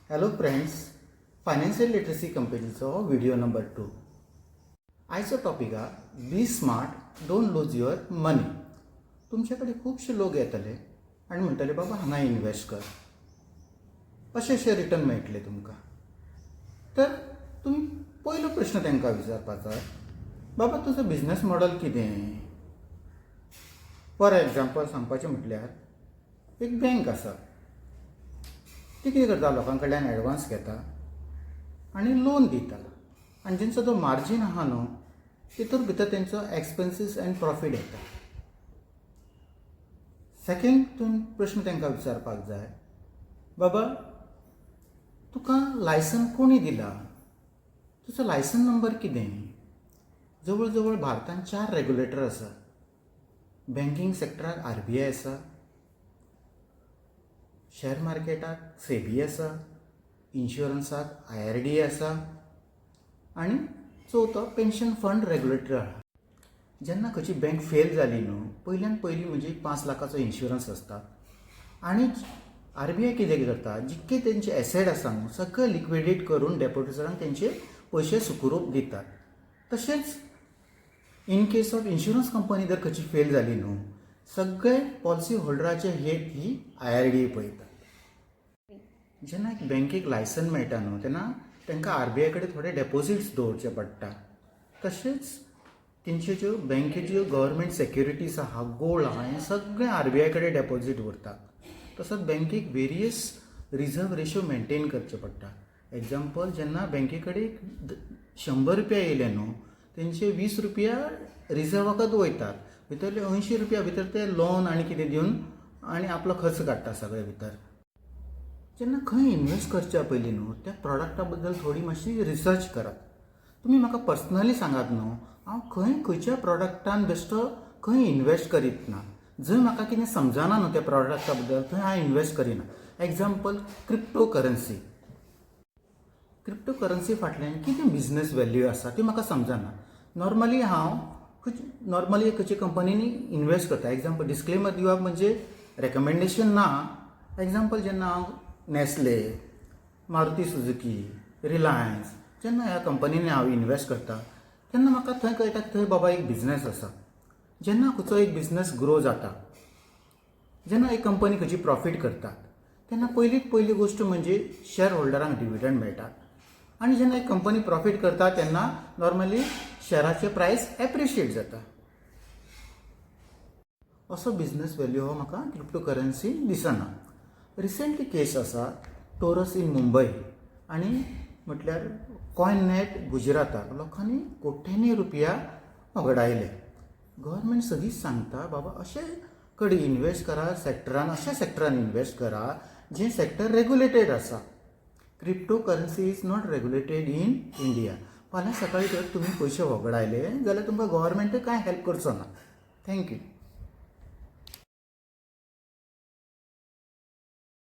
Hello friends, financial literacy कंपनीचो video number 2. आयचो topic आहे बी स्मार्ट, डोंट लूज युअर मनी. तुमच्याकडे खूपशे लोक येतले आणि म्हणटले बाबा हांगा इन्वेस्ट कर, अशें रिटर्न मेळटले तुमकां. तर तुम्ही पयलो प्रश्न तांकां विचारपाचो, बाबा तुजो बिझनेस मॉडल कितें. फॉर एग्जाम्पल सांगपाचें म्हटल्यार एक बँक आसा, ती कितें करता, लोकां कडल्यान एडवान्स घेता आनी लोन दिता, आनी जेंचो जो मार्जीन आहा न्हू तितूर भितर तेंचो एक्सपेन्सीस एंड प्रॉफीट येता. सेकंड तुमी प्रश्न तांकां विचारपाक जाय, बाबा तुका लायसन कोणी दिला, तुजो लायसन नंबर कितें. जवळ जवळ भारतांत 4 रेग्युलेटर आसा. बँकींग सेक्टराक RBI आसा, शेअर मार्केटाक SEBI आसा, इन्शुरन्साक IRDA आसा आनी चवथो पेन्शन फंड रेग्युलेटर आहा. जेन्ना खंयची बँक फेल जाली न्हू, पयल्यान पयली म्हणजे 5 लाखाचो इन्शुरन्स आसता आनी RBI कितें करता, जितके तेंचे एसेट आसा न्हू सगळे लिक्विडेट करून डेपोजिटरांक तेंचे पयशे सुखरूप दितात. तशेंच in case of insurance company जर खंयची फेल जाली न्हू, सगळे पॉलिसी होल्डराचे हेत ही IRDA पळयता. जेन्ना एक बँकेक लायसन मेळटा न्हू तेन्ना तांकां RBI कडेन थोडे डेपोजिट्स दवरचे पडटा. तशेंच तेंच्यो ज्यो बँकेच्यो गव्हर्मेंट सेक्युरिटीज आहा, गोल्ड आहा, हें सगळें RBI कडेन डेपोजीट उरता. तसोच बँकेक वेरियस रिजर्व रेशो मेंटेन करचे पडटा. एग्जाम्पल, जेन्ना बँके कडेन 100 रुपया येयले न्हू, तेंचे 20 रुपया रिजर्वाकच वयतात, भितरले 80 रुपया भितर ते लोन आनी कितें दिवन आनी आपलो खर्च काडटा सगळे भितर. जेन्ना खंय इन्वेस्ट करच्या पयलीं न्हू त्या प्रॉडक्टा बद्दल थोडी मातशी रिसर्च करात. तुमी म्हाका पर्सनली सांगात न्हू, हांव खंयच्या प्रॉडक्टान बेश्टो खंय इन्वेस्ट करीत ना. जंय म्हाका कितें समजना न्हू त्या प्रॉडक्टा बद्दल थंय हांव इन्वेस्ट करिना. एग्जाम्पल, क्रिप्टो करन्सी फाटल्यान कितें बिझनेस वॅल्यू आसा ती म्हाका समजना. नॉर्मली हांव खंयच्या कंपनीनी इन्वेस्ट करता. एग्जाम्पल, डिस्क्लेमर दिवप म्हणजे रेकमेंडेशन ना. एग्जाम्पल, जेन्ना हांव नेस्ले, मारुती सुझुकी, रिलायन्स जेन्ना ह्या कंपनीनी हांव इन्वेस्ट करता तेन्ना म्हाका थंय कळटा थंय बाबा एक बिझनेस आसा. जेन्ना खंयचो एक बिझनेस ग्रो जाता, जेन्ना एक कंपनी खंयची प्रॉफीट करता, तेन्ना पयली गोष्ट म्हणजे शेअर होल्डरांक डिविडंड मेळटा. आनी जेन्ना एक कंपनी प्रॉफीट करता तेन्ना नॉर्मली शेअराचे प्रायस एप्रिशिएट जाता. असो बिझनेस वॅल्यू हो म्हाका क्रिप्टो करन्सी दिसना. रिसेंटली केस आसा टोरस इन मुंबय आनी म्हटल्यार कॉयननेट गुजराताक लोकांनी कोट्यांनी रुपया वगडायले. गव्हर्मेंट सदींच सांगता, बाबा अशे कडेन इन्वेस्ट करा, अशा सेक्टरान इन्वेस्ट करा जे सेक्टर रेग्युलेटेड आसा. Crypto currency is not regulated in India. फाल्यां सकाळी जर तुमी पयशे वगडायले जाल्यार तुमकां गव्हर्मेंट कांय हेल्प करचो ना. थँक्यू.